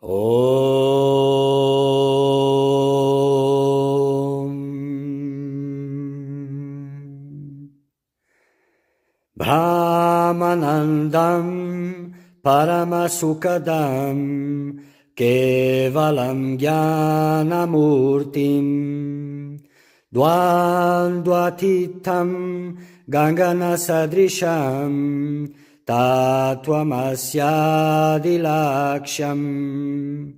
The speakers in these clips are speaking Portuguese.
Om Brahmanandam Paramasukadam Kevalam Jnanamurtim Dvandvatitam Gangana Sadrisham Tattvamasyadilaksham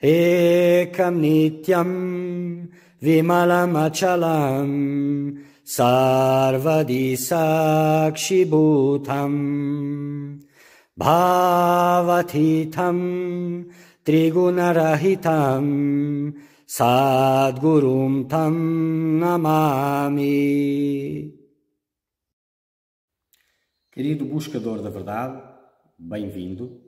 Ekam Nityam Vimalam Achalam Sarvadi Sakshibhutam Bhavatitam Trigunarahitam Sadgurum Tam Namami. Querido buscador da verdade, bem-vindo.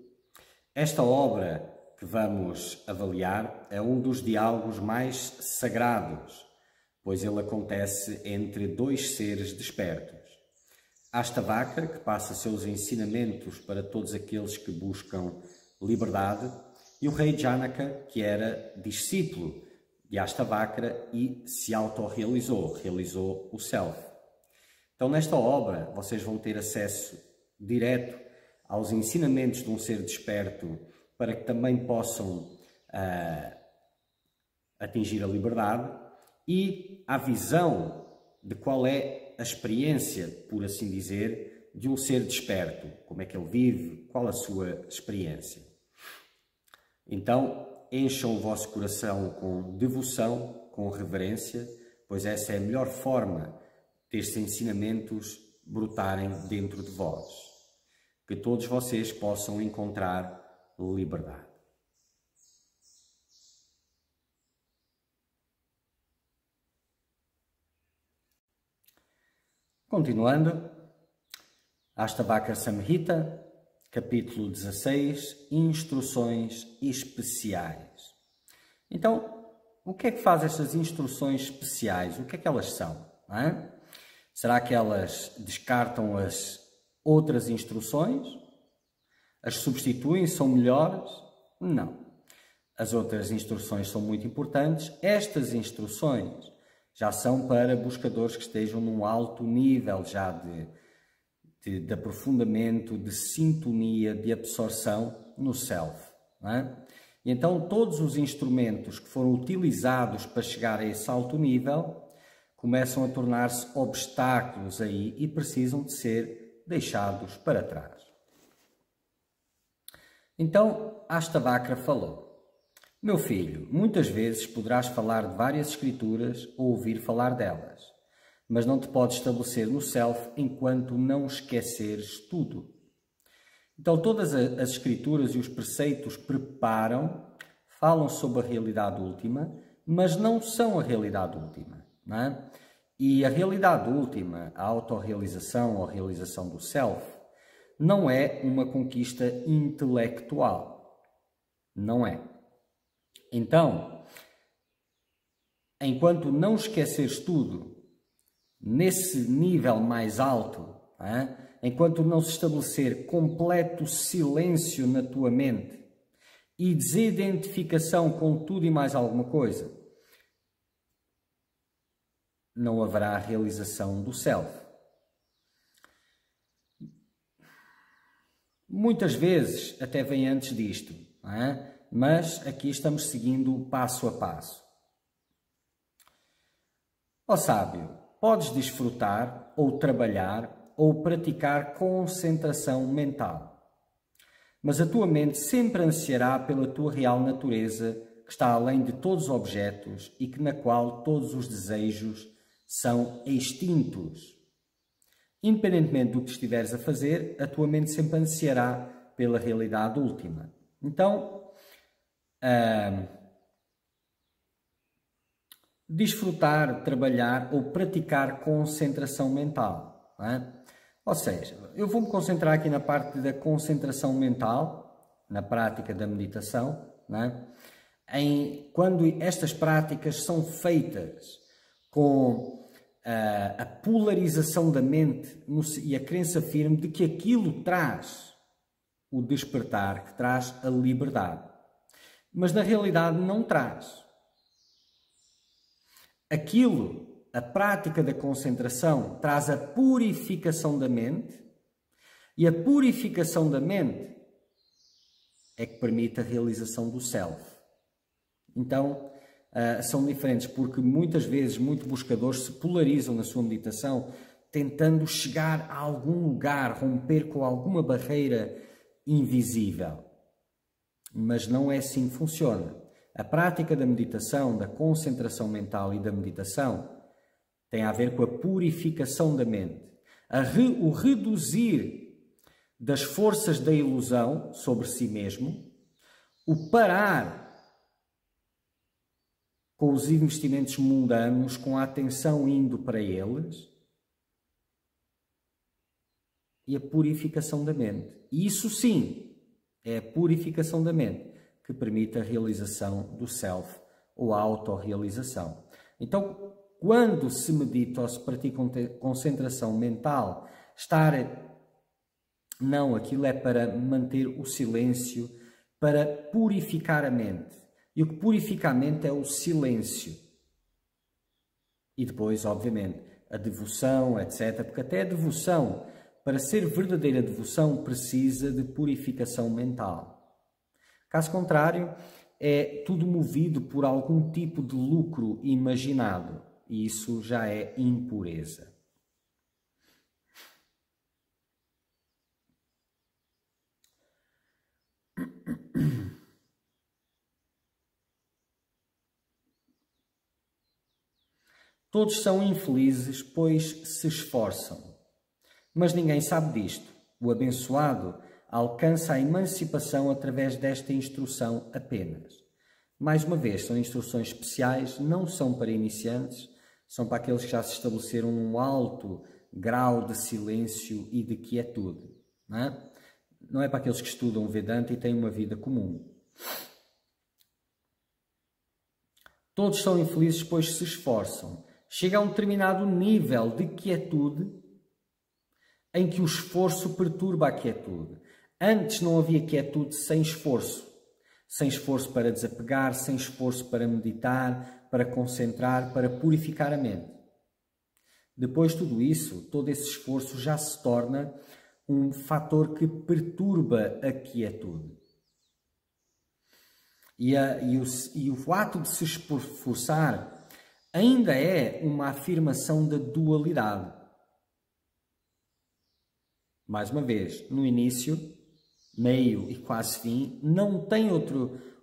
Esta obra que vamos avaliar é um dos diálogos mais sagrados, pois ele acontece entre dois seres despertos. Astavakra, que passa seus ensinamentos para todos aqueles que buscam liberdade, e o rei Janaka, que era discípulo de Astavakra e se autorrealizou, realizou o Self. Então, nesta obra, vocês vão ter acesso direto aos ensinamentos de um ser desperto para que também possam atingir a liberdade e à visão de qual é a experiência, por assim dizer, de um ser desperto. Como é que ele vive, qual a sua experiência. Então, encham o vosso coração com devoção, com reverência, pois essa é a melhor forma destes ensinamentos brotarem dentro de vós. Que todos vocês possam encontrar liberdade. Continuando, Astavakra Samhita, capítulo 16, Instruções Especiais. Então, o que é que faz estas instruções especiais? O que é que elas são? Não é? Será que elas descartam as outras instruções? As substituem? São melhores? Não. As outras instruções são muito importantes. Estas instruções já são para buscadores que estejam num alto nível já de aprofundamento, de sintonia, de absorção no Self. Não é? E então todos os instrumentos que foram utilizados para chegar a esse alto nível começam a tornar-se obstáculos aí e precisam de ser deixados para trás. Então, Astavakra falou: meu filho, muitas vezes poderás falar de várias escrituras ou ouvir falar delas, mas não te podes estabelecer no Self enquanto não esqueceres tudo. Então, todas as escrituras e os preceitos preparam, falam sobre a realidade última, mas não são a realidade última. Não é? E a realidade última, a autorrealização ou a realização do Self, não é uma conquista intelectual. Não é. Então, enquanto não esqueceres tudo, nesse nível mais alto, não é? Enquanto não se estabelecer completo silêncio na tua mente e desidentificação com tudo e mais alguma coisa, não haverá a realização do Self. Muitas vezes até vem antes disto, não é? Mas aqui estamos seguindo passo a passo. Ó sábio, podes desfrutar ou trabalhar ou praticar concentração mental, mas a tua mente sempre ansiará pela tua real natureza, que está além de todos os objetos e que na qual todos os desejos são extintos. Independentemente do que estiveres a fazer, a tua mente sempre ansiará pela realidade última. Então, desfrutar, trabalhar ou praticar concentração mental. Não é? Ou seja, eu vou-me concentrar aqui na parte da concentração mental, na prática da meditação, não é? Quando estas práticas são feitas com a polarização da mente e a crença firme de que aquilo traz o despertar, que traz a liberdade. mas na realidade não traz. A prática da concentração, traz a purificação da mente, e a purificação da mente é que permite a realização do self. Então, são diferentes, porque muitas vezes muitos buscadores se polarizam na sua meditação, tentando chegar a algum lugar, romper com alguma barreira invisível. Mas não é assim que funciona. A prática da meditação, da concentração mental e da meditação tem a ver com a purificação da mente. O reduzir das forças da ilusão sobre si mesmo, o parar com os investimentos mundanos, com a atenção indo para eles, e a purificação da mente. E isso sim, é a purificação da mente que permite a realização do self ou a autorrealização. Então, quando se medita ou se pratica concentração mental, não, aquilo é para manter o silêncio, para purificar a mente. E o que purifica a mente é o silêncio. E depois, obviamente, a devoção, etc. Porque até a devoção, para ser verdadeira devoção, precisa de purificação mental. Caso contrário, é tudo movido por algum tipo de lucro imaginado. E isso já é impureza. Todos são infelizes, pois se esforçam. Mas ninguém sabe disto. O abençoado alcança a emancipação através desta instrução apenas. Mais uma vez, são instruções especiais, não são para iniciantes, são para aqueles que já se estabeleceram num alto grau de silêncio e de quietude. Não é para aqueles que estudam Vedanta e têm uma vida comum. Todos são infelizes, pois se esforçam. Chega a um determinado nível de quietude em que o esforço perturba a quietude. Antes não havia quietude sem esforço. Sem esforço para desapegar, sem esforço para meditar, para concentrar, para purificar a mente. Depois de tudo isso, todo esse esforço já se torna um fator que perturba a quietude. E o ato de se esforçar ainda é uma afirmação da dualidade. Mais uma vez, no início, meio e quase fim, não tem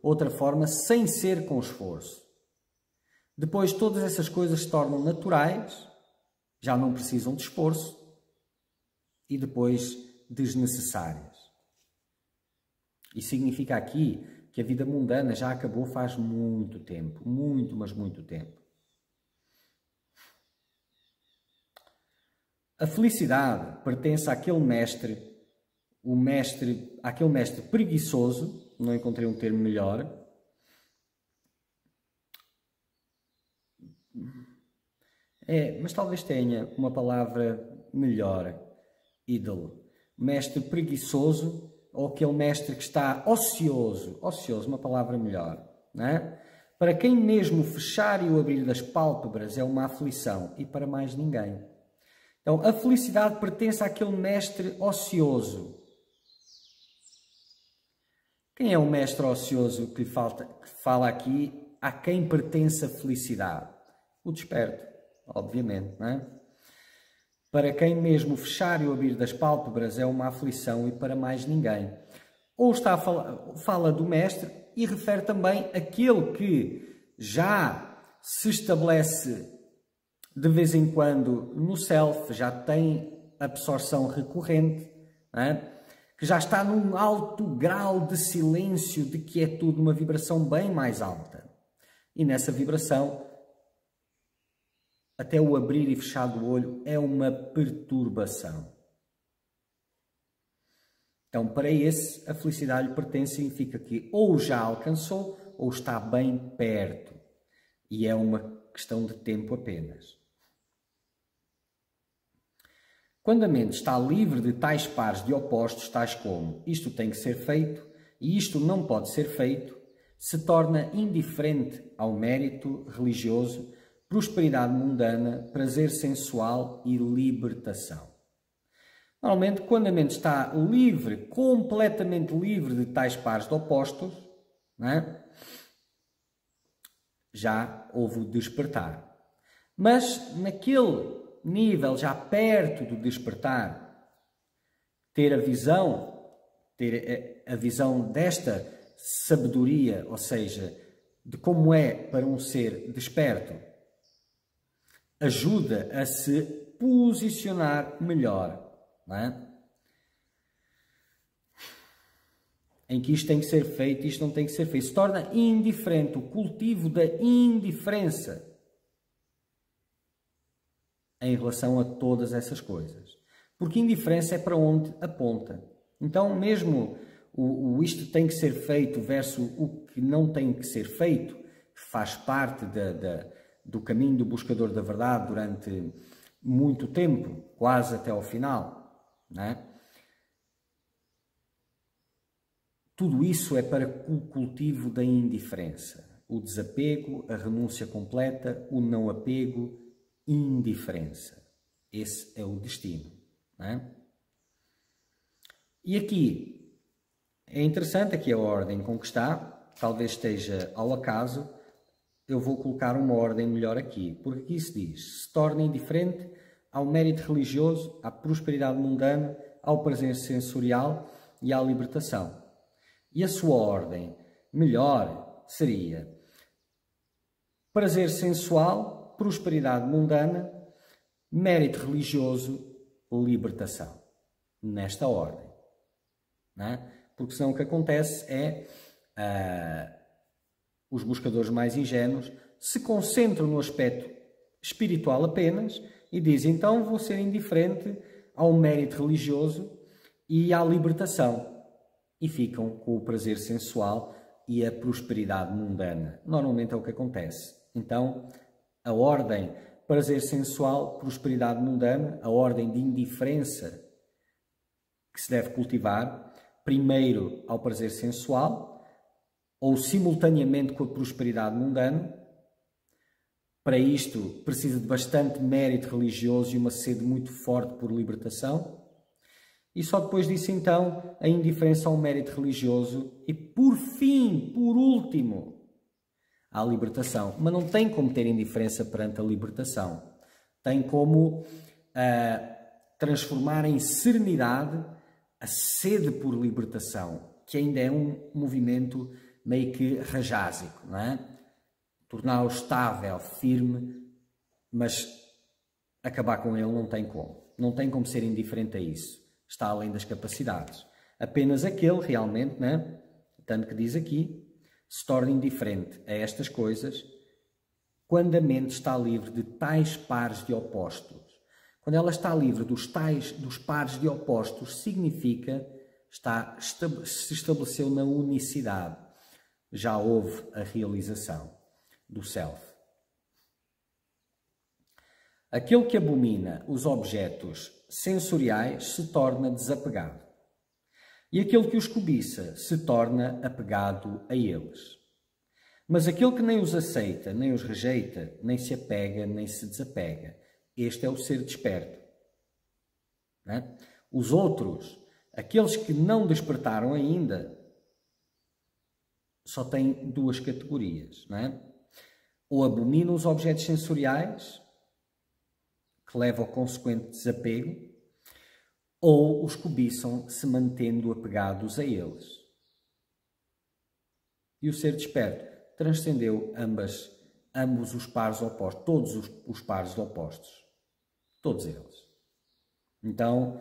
outra forma sem ser com esforço. Depois todas essas coisas se tornam naturais, já não precisam de esforço, e depois desnecessárias. Isso significa aqui que a vida mundana já acabou faz muito tempo, muito, mas muito tempo. A felicidade pertence àquele mestre, àquele mestre preguiçoso, não encontrei um termo melhor, mas talvez tenha uma palavra melhor, ídolo. Mestre preguiçoso, ou aquele mestre que está ocioso, uma palavra melhor, não é? Para quem mesmo o fechar e o abrir das pálpebras é uma aflição, e para mais ninguém. Então, a felicidade pertence àquele mestre ocioso. Quem é o mestre ocioso que fala aqui? A quem pertence a felicidade? O desperto, obviamente, não é? Para quem mesmo fechar e o abrir das pálpebras é uma aflição, e para mais ninguém. Ou fala do mestre e refere também àquele que já se estabelece de vez em quando no self, já tem absorção recorrente, não é? Que já está num alto grau de silêncio, de quietude, uma vibração bem mais alta. E nessa vibração, até o abrir e fechar do olho é uma perturbação. Então, para esse, a felicidade lhe pertence, significa que ou já alcançou ou está bem perto. E é uma questão de tempo apenas. Quando a mente está livre de tais pares de opostos, tais como isto tem que ser feito e isto não pode ser feito, se torna indiferente ao mérito religioso, prosperidade mundana, prazer sensual e libertação. Normalmente, quando a mente está livre, completamente livre de tais pares de opostos, não é? Já houve o despertar. Mas naquele nível, já perto do despertar, ter a visão desta sabedoria, ou seja, de como é para um ser desperto, ajuda a se posicionar melhor, não é? Em que isto tem que ser feito e isto não tem que ser feito. Se torna indiferente, o cultivo da indiferença em relação a todas essas coisas. Porque indiferença é para onde aponta. Então, mesmo o isto tem que ser feito versus o que não tem que ser feito, faz parte do caminho do buscador da verdade durante muito tempo, quase até ao final, não é? Tudo isso é para o cultivo da indiferença, o desapego, a renúncia completa, o não apego, indiferença. Esse é o destino, não é? E aqui é interessante, aqui a ordem com que está, talvez esteja ao acaso, eu vou colocar uma ordem melhor aqui, porque aqui se diz, se torna indiferente ao mérito religioso, à prosperidade mundana, ao prazer sensorial e à libertação. E a sua ordem melhor seria prazer sensual, prosperidade mundana, mérito religioso, libertação. Nesta ordem. Não é? Porque senão o que acontece é os buscadores mais ingênuos se concentram no aspecto espiritual apenas e dizem, então vou ser indiferente ao mérito religioso e à libertação. E ficam com o prazer sensual e a prosperidade mundana. Normalmente é o que acontece. Então, a ordem prazer sensual, prosperidade mundana, a ordem de indiferença que se deve cultivar, primeiro ao prazer sensual, ou simultaneamente com a prosperidade mundana. Para isto precisa de bastante mérito religioso e uma sede muito forte por libertação. E só depois disso, então, a indiferença ao mérito religioso e, por fim, por último, à libertação. Mas não tem como ter indiferença perante a libertação. Tem como transformar em serenidade a sede por libertação, que ainda é um movimento meio que rajásico, não é? Torná-lo estável, firme, mas acabar com ele não tem como. Não tem como ser indiferente a isso. Está além das capacidades. Apenas aquele realmente, né? Tanto que diz aqui, se torna indiferente a estas coisas quando a mente está livre de tais pares de opostos. Quando ela está livre dos pares de opostos, significa se estabeleceu na unicidade. Já houve a realização do Self. Aquele que abomina os objetos sensoriais se torna desapegado. E aquele que os cobiça se torna apegado a eles. Mas aquele que nem os aceita, nem os rejeita, nem se apega, nem se desapega, este é o ser desperto. Não é? Os outros, aqueles que não despertaram ainda, só têm duas categorias. Não é? Ou abominam os objetos sensoriais, que leva ao consequente desapego, ou os cobiçam se mantendo apegados a eles. E o ser desperto transcendeu ambos os pares opostos, todos os pares opostos, todos eles. Então,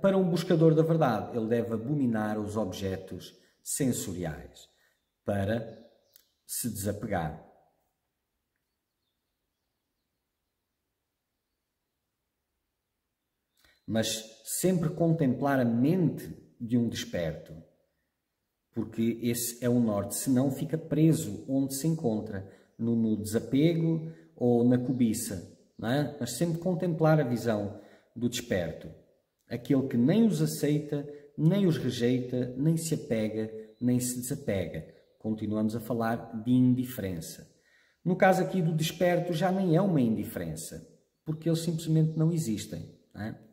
para um buscador da verdade, ele deve abominar os objetos sensoriais para se desapegar. Mas sempre contemplar a mente de um desperto, porque esse é o norte, senão fica preso onde se encontra, no desapego ou na cobiça, não é? Mas sempre contemplar a visão do desperto, aquele que nem os aceita, nem os rejeita, nem se apega, nem se desapega, continuamos a falar de indiferença. No caso aqui do desperto já nem é uma indiferença, porque eles simplesmente não existem. Não é?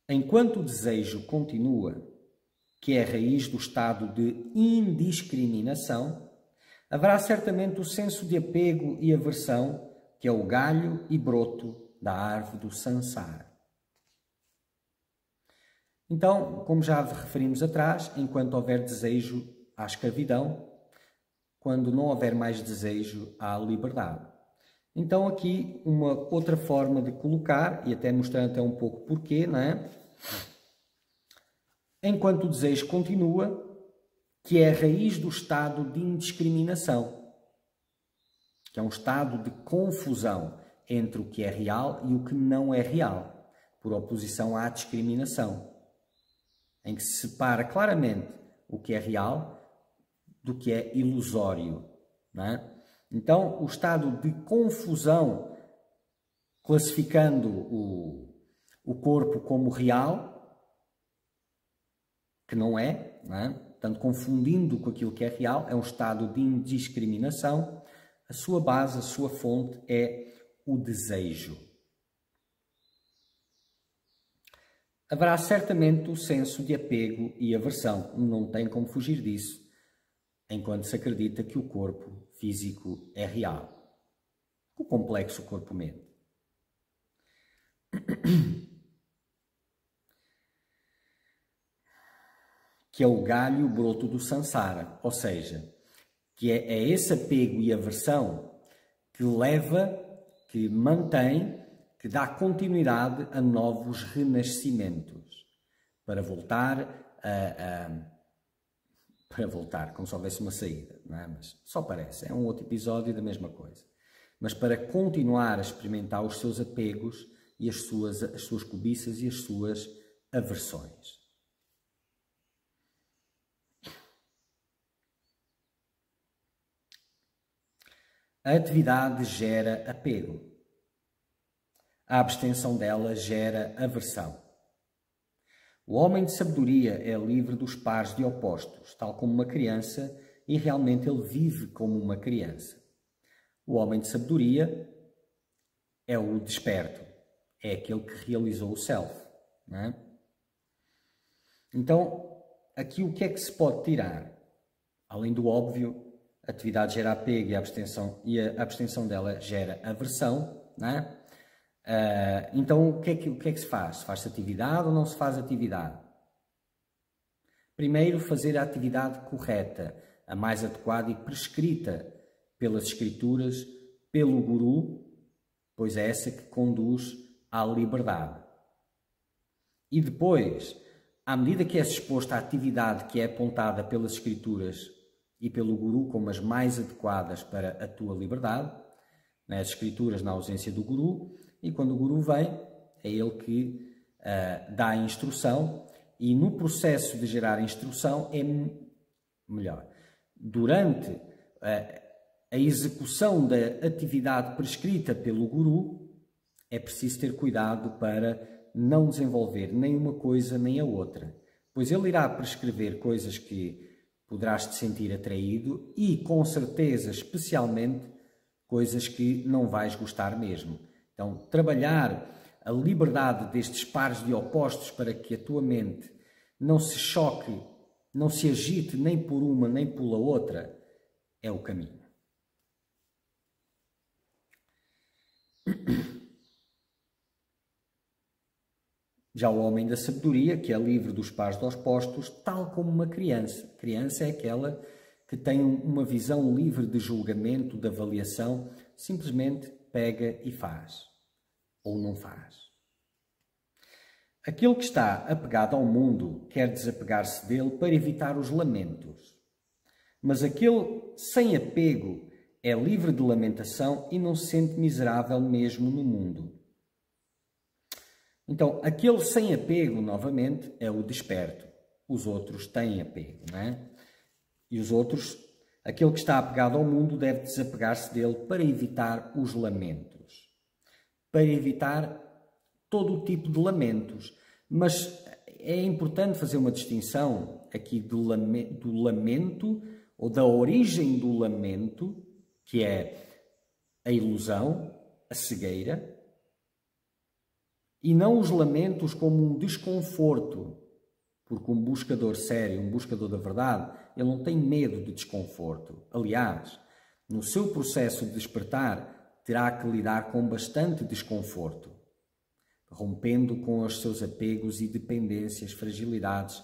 Enquanto o desejo continua, que é a raiz do estado de indiscriminação, haverá certamente o senso de apego e aversão, que é o galho e broto da árvore do Sansara. Então, como já referimos atrás, enquanto houver desejo, há escravidão. Quando não houver mais desejo, há liberdade. Então aqui uma outra forma de colocar, e até mostrando até um pouco porquê, não é? Enquanto o desejo continua, que é a raiz do estado de indiscriminação, que é um estado de confusão entre o que é real e o que não é real, por oposição à discriminação, em que se separa claramente o que é real do que é ilusório. Não é? Então, o estado de confusão, classificando o corpo como real, que não é? Portanto, confundindo com aquilo que é real, é um estado de indiscriminação. A sua base, a sua fonte é o desejo. Haverá certamente o senso de apego e aversão, não tem como fugir disso, enquanto se acredita que o corpo físico é real. O complexo corpo-mente. Que é o galho broto do Sansara, ou seja, que é esse apego e aversão que leva, que mantém, que dá continuidade a novos renascimentos, para voltar para voltar, como se houvesse uma saída, não é? Mas só parece, é um outro episódio da mesma coisa. Mas para continuar a experimentar os seus apegos e as suas cobiças e as suas aversões. A atividade gera apego. A abstenção dela gera aversão. O homem de sabedoria é livre dos pares de opostos, tal como uma criança, e realmente ele vive como uma criança. O homem de sabedoria é o desperto, é aquele que realizou o self. Não é? Então, aqui o que é que se pode tirar? Além do óbvio, a atividade gera apego e a abstenção dela gera aversão, não é? Então, o que é que se faz? Faz-se atividade ou não se faz atividade? Primeiro, fazer a atividade correta, a mais adequada e prescrita pelas Escrituras, pelo Guru, pois é essa que conduz à liberdade. E depois, à medida que és exposto à atividade que é apontada pelas Escrituras e pelo Guru como as mais adequadas para a tua liberdade, as Escrituras na ausência do Guru, e quando o Guru vem, é ele que dá a instrução, e no processo de gerar a instrução é melhor. Durante a execução da atividade prescrita pelo Guru, é preciso ter cuidado para não desenvolver nem uma coisa nem a outra, pois ele irá prescrever coisas que poderás te sentir atraído e, com certeza, especialmente, coisas que não vais gostar mesmo. Então, trabalhar a liberdade destes pares de opostos para que a tua mente não se choque, não se agite nem por uma nem pela outra, é o caminho. Já o homem da sabedoria, que é livre dos pares de opostos, tal como uma criança. A criança é aquela que tem uma visão livre de julgamento, de avaliação, simplesmente pega e faz, ou não faz. Aquele que está apegado ao mundo quer desapegar-se dele para evitar os lamentos. Mas aquele sem apego é livre de lamentação e não se sente miserável mesmo no mundo. Então, aquele sem apego, novamente, é o desperto. Os outros têm apego, não é? E os outros, aquele que está apegado ao mundo deve desapegar-se dele para evitar os lamentos. Para evitar todo o tipo de lamentos. Mas é importante fazer uma distinção aqui do lamento, ou da origem do lamento, que é a ilusão, a cegueira, e não os lamentos como um desconforto, porque um buscador sério, um buscador da verdade, ele não tem medo de desconforto. Aliás, no seu processo de despertar, terá que lidar com bastante desconforto, rompendo com os seus apegos e dependências, fragilidades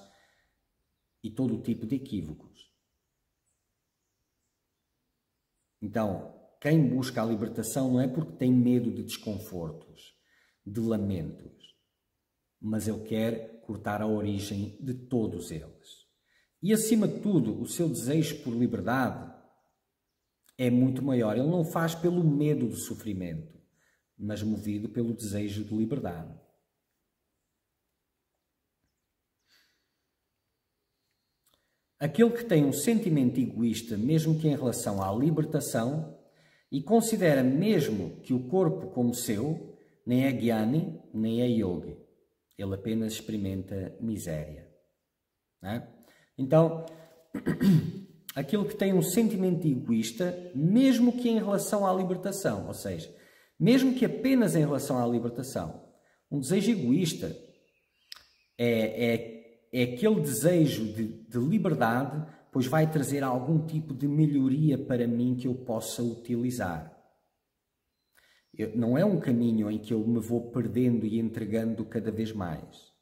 e todo o tipo de equívocos. Então, quem busca a libertação não é porque tem medo de desconfortos, de lamentos, mas ele quer cortar a origem de todos eles. E, acima de tudo, o seu desejo por liberdade é muito maior. Ele não faz pelo medo do sofrimento, mas movido pelo desejo de liberdade. Aquele que tem um sentimento egoísta, mesmo que em relação à libertação, e considera mesmo que o corpo como seu, nem é Gyani, nem é Yogi. Ele apenas experimenta miséria. Não é? Então, aquele que tem um sentimento egoísta, mesmo que em relação à libertação, ou seja, mesmo que apenas em relação à libertação, um desejo egoísta é aquele desejo de liberdade, pois vai trazer algum tipo de melhoria para mim que eu possa utilizar. Não é um caminho em que eu me vou perdendo e entregando cada vez mais.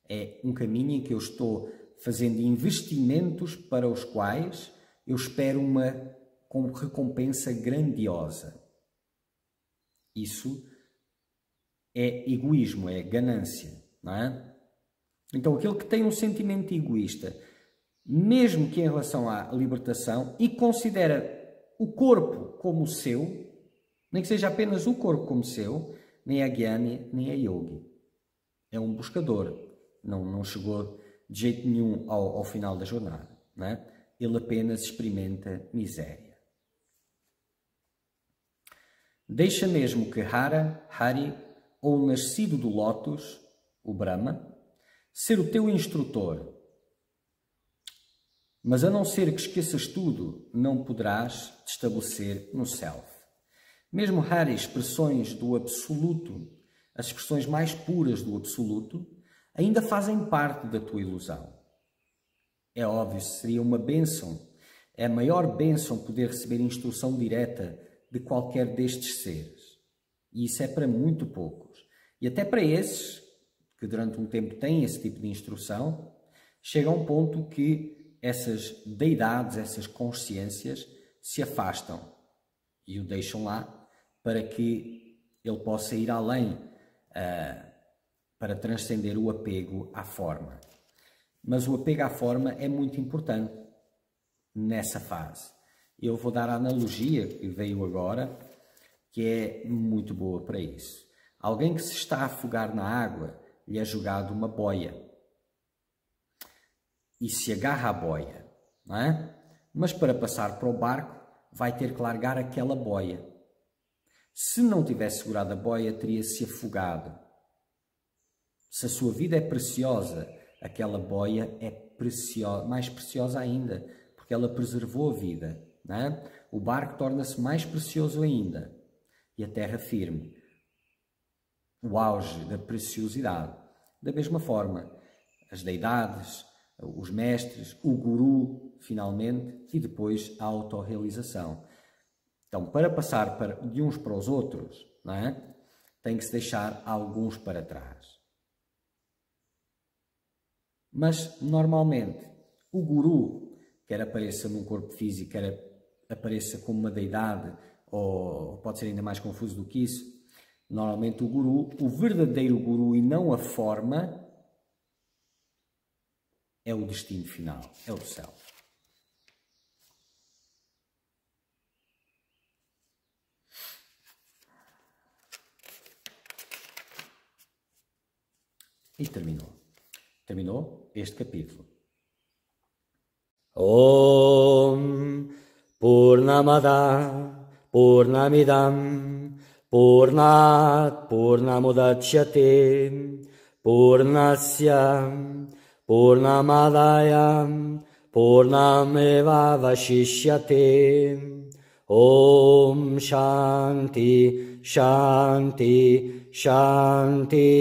É um caminho em que eu estou fazendo investimentos para os quais eu espero uma recompensa grandiosa. Isso é egoísmo, é ganância, não é? Então, aquele que tem um sentimento egoísta, mesmo que em relação à libertação, e considera o corpo como seu, nem que seja apenas o corpo como seu, nem é Gyani, nem é Yogi. É um buscador. Não chegou de jeito nenhum ao final da jornada. Não é? Ele apenas experimenta miséria. Deixa mesmo que Hara, Hari, ou o nascido do Lótus, o Brahma, ser o teu instrutor. Mas a não ser que esqueças tudo, não poderás te estabelecer no Self. Mesmo raras expressões do Absoluto, as expressões mais puras do Absoluto, ainda fazem parte da tua ilusão. É óbvio, seria uma bênção, é a maior bênção poder receber instrução direta de qualquer destes seres. E isso é para muito poucos. E até para esses, que durante um tempo têm esse tipo de instrução, chega a um ponto que essas deidades, essas consciências se afastam e o deixam lá para que ele possa ir além, para transcender o apego à forma. Mas o apego à forma é muito importante nessa fase. Eu vou dar a analogia que veio agora, que é muito boa para isso. Alguém que se está a afogar na água, lhe é jogado uma boia. E se agarra à boia, não é? Mas para passar para o barco, vai ter que largar aquela boia. Se não tivesse segurado a boia, teria-se afogado. Se a sua vida é preciosa, aquela boia é mais preciosa ainda, porque ela preservou a vida. Não é? O barco torna-se mais precioso ainda. E a terra firme. O auge da preciosidade. Da mesma forma, as deidades, os mestres, o guru, finalmente, e depois a autorrealização. Então, para passar de uns para os outros, não é? Tem que se deixar alguns para trás. Mas, normalmente, o guru, quer apareça num corpo físico, quer apareça como uma deidade, ou pode ser ainda mais confuso do que isso, normalmente o guru, o verdadeiro guru e não a forma, é o destino final, é o céu. E terminou. Terminou este capítulo. Om Purnamada Purnamidam Purnat Purnamudachyate Purnasya Purnamadaya Purnameva Vashishyate. Om Shanti Shanti Shanti.